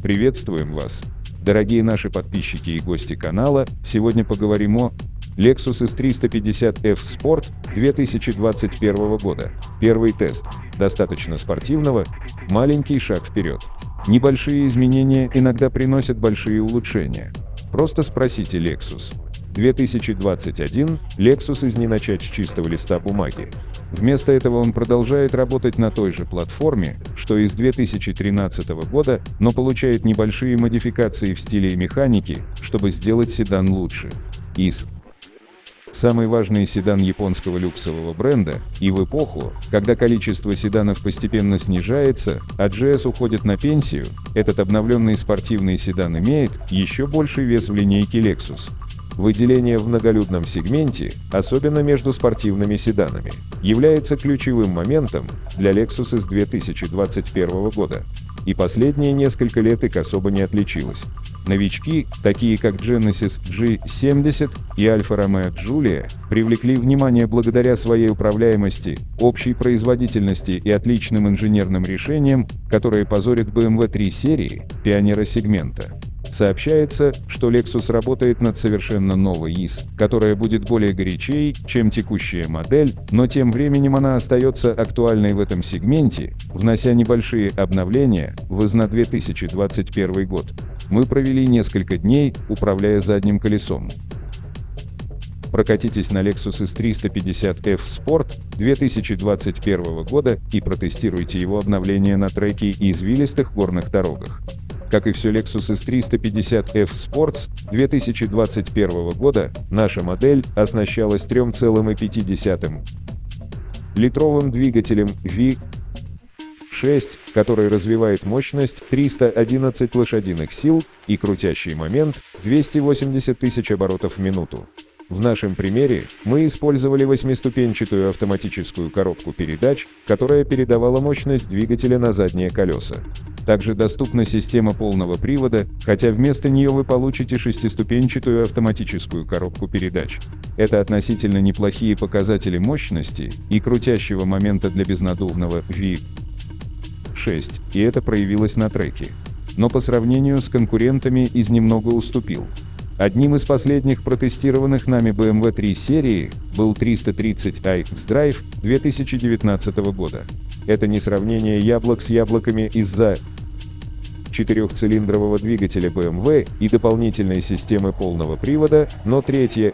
Приветствуем вас! Дорогие наши подписчики и гости канала, сегодня поговорим о Lexus S350F Sport 2021 года. Первый тест. Достаточно спортивного, маленький шаг вперед. Небольшие изменения иногда приносят большие улучшения. Просто спросите Lexus. 2021 Lexus из не начать с чистого листа бумаги. Вместо этого он продолжает работать на той же платформе, что и с 2013 года, но получает небольшие модификации в стиле и механике, чтобы сделать седан лучше. Самый важный седан японского люксового бренда, и в эпоху, когда количество седанов постепенно снижается, а GS уходит на пенсию, этот обновленный спортивный седан имеет еще больший вес в линейке Lexus. Выделение в многолюдном сегменте, особенно между спортивными седанами, является ключевым моментом для Lexus из 2021 года. И последние несколько лет их особо не отличилось. Новички, такие как Genesis G70 и Alfa Romeo Giulia, привлекли внимание благодаря своей управляемости, общей производительности и отличным инженерным решениям, которые позорят BMW 3 серии, пионера сегмента. Сообщается, что Lexus работает над совершенно новой IS, которая будет более горячей, чем текущая модель, но тем временем она остается актуальной в этом сегменте, внося небольшие обновления в IS на 2021 год. Мы провели несколько дней, управляя задним колесом. Прокатитесь на Lexus S350F Sport 2021 года и протестируйте его обновление на треке и извилистых горных дорогах. Как и все Lexus S350F Sports 2021 года, наша модель оснащалась 3,5-литровым двигателем V6, который развивает мощность 311 лошадиных сил и крутящий момент 280 тысяч оборотов в минуту. В нашем примере мы использовали 8-ступенчатую автоматическую коробку передач, которая передавала мощность двигателя на задние колеса. Также доступна система полного привода, хотя вместо нее вы получите 6-ступенчатую автоматическую коробку передач. Это относительно неплохие показатели мощности и крутящего момента для безнадувного V6, и это проявилось на треке. Но по сравнению с конкурентами из немного уступил. Одним из последних протестированных нами BMW 3 серии был 330i X-Drive 2019 года. Это не сравнение яблок с яблоками из-за четырехцилиндрового двигателя BMW и дополнительной системы полного привода, но третья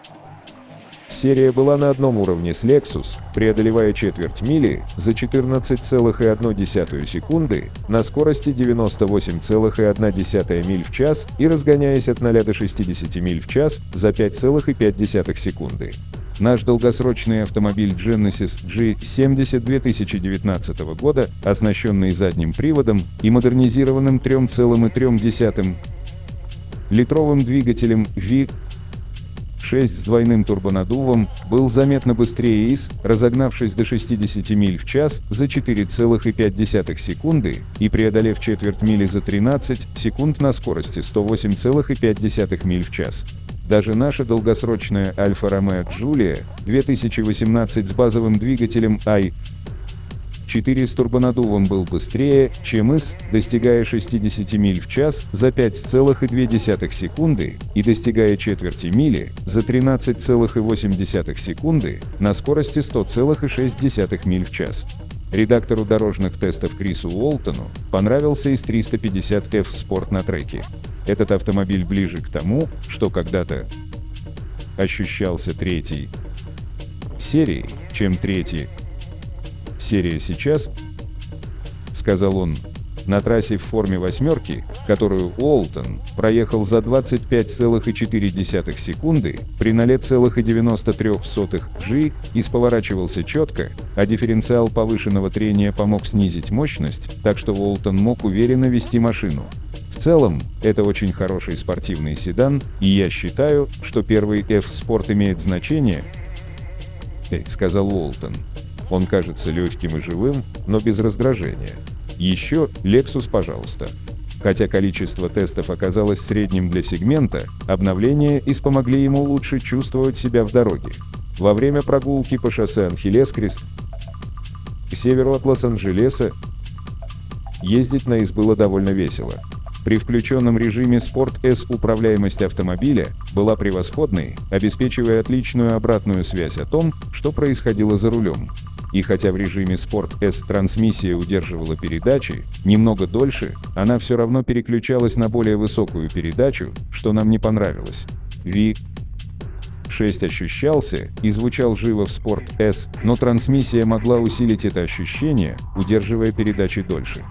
серия была на одном уровне с Lexus, преодолевая четверть мили за 14,1 секунды на скорости 98,1 миль в час и разгоняясь от 0 до 60 миль в час за 5,5 секунды. Наш долгосрочный автомобиль Genesis G70 2019 года, оснащенный задним приводом и модернизированным 3,3-литровым двигателем V6 с двойным турбонаддувом, был заметно быстрее IS, разогнавшись до 60 миль в час за 4,5 секунды и преодолев четверть мили за 13 секунд на скорости 108,5 миль в час. Даже наша долгосрочная Alfa Romeo Giulia 2018 с базовым двигателем i4 с турбонаддувом был быстрее, чем IS, достигая 60 миль в час за 5,2 секунды и достигая четверти мили за 13,8 секунды на скорости 100,6 миль в час. Редактору дорожных тестов Крису Уолтону понравился S350F Sport на треке. Этот автомобиль ближе к тому, что когда-то ощущался третьей серией, чем третья серия сейчас, сказал он. На трассе в форме восьмерки, которую Уолтон проехал за 25,4 секунды при 0,93 G, IS поворачивался четко, а дифференциал повышенного трения помог снизить мощность, так что Уолтон мог уверенно вести машину. В целом, это очень хороший спортивный седан, и я считаю, что первый F-Sport имеет значение, сказал Уолтон. Он кажется легким и живым, но без раздражения. Еще Lexus, пожалуйста. Хотя количество тестов оказалось средним для сегмента, обновления IS помогли ему лучше чувствовать себя в дороге. Во время прогулки по шоссе Анхелес-Крест к северу от Лос-Анджелеса ездить на IS было довольно весело. При включенном режиме Sport S управляемость автомобиля была превосходной, обеспечивая отличную обратную связь о том, что происходило за рулем. И хотя в режиме Sport S трансмиссия удерживала передачи немного дольше, она все равно переключалась на более высокую передачу, что нам не понравилось. V6 ощущался и звучал живо в Sport S, но трансмиссия могла усилить это ощущение, удерживая передачи дольше.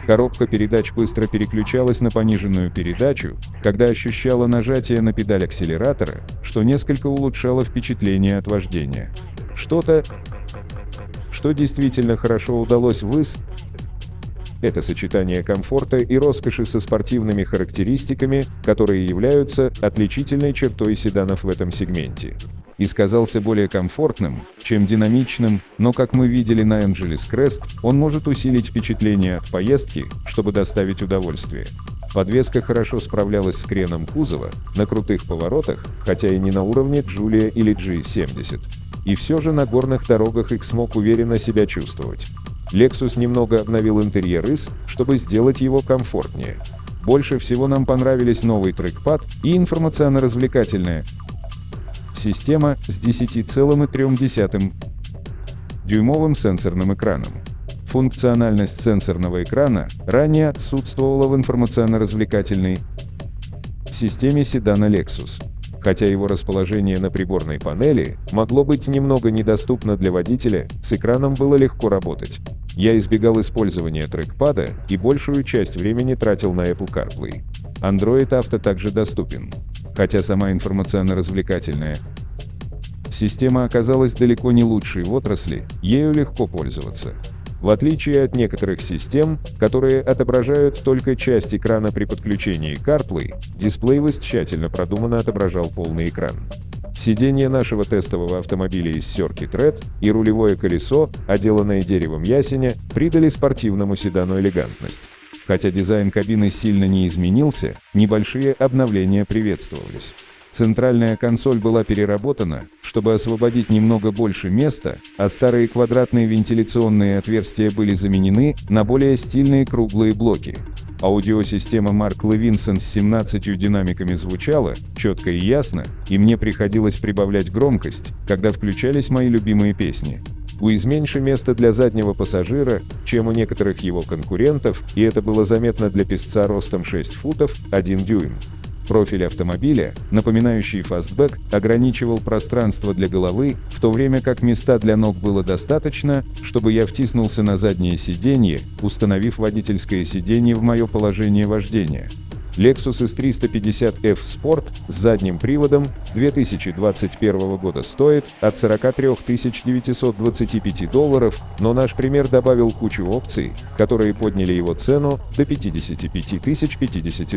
Коробка передач быстро переключалась на пониженную передачу, когда ощущала нажатие на педаль акселератора, что несколько улучшало впечатление от вождения. Что действительно хорошо удалось в ИС, это сочетание комфорта и роскоши со спортивными характеристиками, которые являются отличительной чертой седанов в этом сегменте. И казался более комфортным, чем динамичным, но, как мы видели на Angelis Crest, он может усилить впечатление от поездки, чтобы доставить удовольствие. Подвеска хорошо справлялась с креном кузова на крутых поворотах, хотя и не на уровне Giulia или G70. И все же на горных дорогах X смог уверенно себя чувствовать. Lexus немного обновил интерьер IS, чтобы сделать его комфортнее. Больше всего нам понравились новый трекпад и информационно-развлекательная система с 10,3-дюймовым сенсорным экраном. Функциональность сенсорного экрана ранее отсутствовала в информационно-развлекательной системе седана Lexus. Хотя его расположение на приборной панели могло быть немного недоступно для водителя, с экраном было легко работать. Я избегал использования трекпада и большую часть времени тратил на Apple CarPlay. Android Auto также доступен. Хотя сама информационно-развлекательная система оказалась далеко не лучшей в отрасли, ею легко пользоваться. В отличие от некоторых систем, которые отображают только часть экрана при подключении CarPlay, дисплей IS тщательно продуманно отображал полный экран. Сиденье нашего тестового автомобиля из Circuit Red и рулевое колесо, отделанное деревом ясеня, придали спортивному седану элегантность. Хотя дизайн кабины сильно не изменился, небольшие обновления приветствовались. Центральная консоль была переработана, чтобы освободить немного больше места, а старые квадратные вентиляционные отверстия были заменены на более стильные круглые блоки. Аудиосистема Mark Levinson с 17 динамиками звучала четко и ясно, и мне приходилось прибавлять громкость, когда включались мои любимые песни. У IS меньше места для заднего пассажира, чем у некоторых его конкурентов, и это было заметно для песца ростом 6 футов 1 дюйм. Профиль автомобиля, напоминающий фастбэк, ограничивал пространство для головы, в то время как места для ног было достаточно, чтобы я втиснулся на заднее сиденье, установив водительское сиденье в мое положение вождения. Lexus IS350F Sport с задним приводом 2021 года стоит от $43 925, но наш пример добавил кучу опций, которые подняли его цену до $55 050.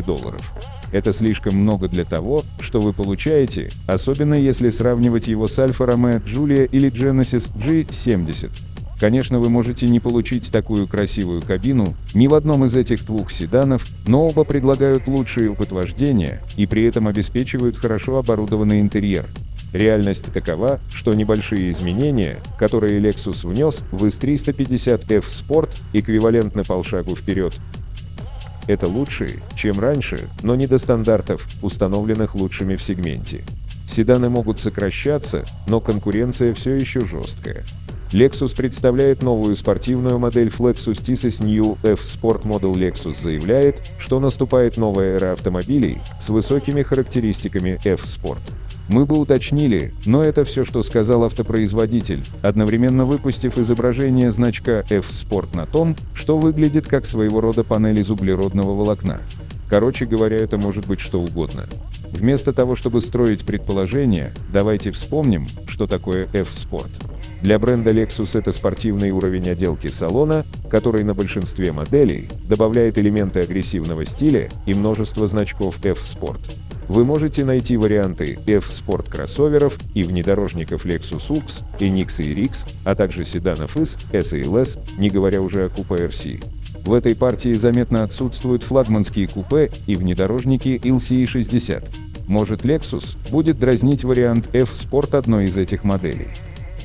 Это слишком много для того, что вы получаете, особенно если сравнивать его с Alfa Romeo Giulia или Genesis G70. Конечно, вы можете не получить такую красивую кабину ни в одном из этих двух седанов, но оба предлагают лучший опыт вождения и при этом обеспечивают хорошо оборудованный интерьер. Реальность такова, что небольшие изменения, которые Lexus внес в IS350F Sport, эквивалентны полшагу вперед. Это лучше, чем раньше, но не до стандартов, установленных лучшими в сегменте. Седаны могут сокращаться, но конкуренция все еще жесткая. Lexus представляет новую спортивную модель Lexus TSS New F Sport Model. Lexus заявляет, что наступает новая эра автомобилей с высокими характеристиками F Sport. Мы бы уточнили, но это все, что сказал автопроизводитель, одновременно выпустив изображение значка F Sport на том, что выглядит как своего рода панель из углеродного волокна. Короче говоря, это может быть что угодно. Вместо того, чтобы строить предположения, давайте вспомним, что такое F Sport. Для бренда Lexus это спортивный уровень отделки салона, который на большинстве моделей добавляет элементы агрессивного стиля и множество значков F Sport. Вы можете найти варианты F Sport кроссоверов и внедорожников Lexus UX, NX и RX, а также седанов IS, S и LS, не говоря уже о купе RC. В этой партии заметно отсутствуют флагманские купе и внедорожники LC60. Может, Lexus будет дразнить вариант F Sport одной из этих моделей.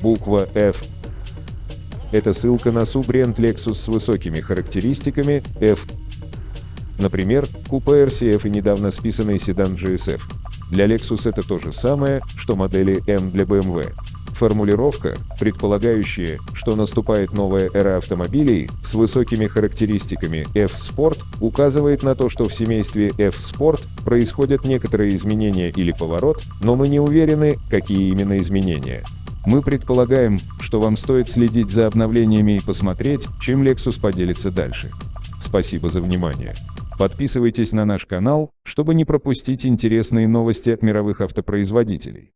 Буква F. Это ссылка на суббренд Lexus с высокими характеристиками F. Например, купе RCF и недавно списанный седан GSF. Для Lexus это то же самое, что модели M для BMW. Формулировка, предполагающая, что наступает новая эра автомобилей с высокими характеристиками F-Sport, указывает на то, что в семействе F-Sport происходят некоторые изменения или поворот, но мы не уверены, какие именно изменения. Мы предполагаем, что вам стоит следить за обновлениями и посмотреть, чем Lexus поделится дальше. Спасибо за внимание. Подписывайтесь на наш канал, чтобы не пропустить интересные новости от мировых автопроизводителей.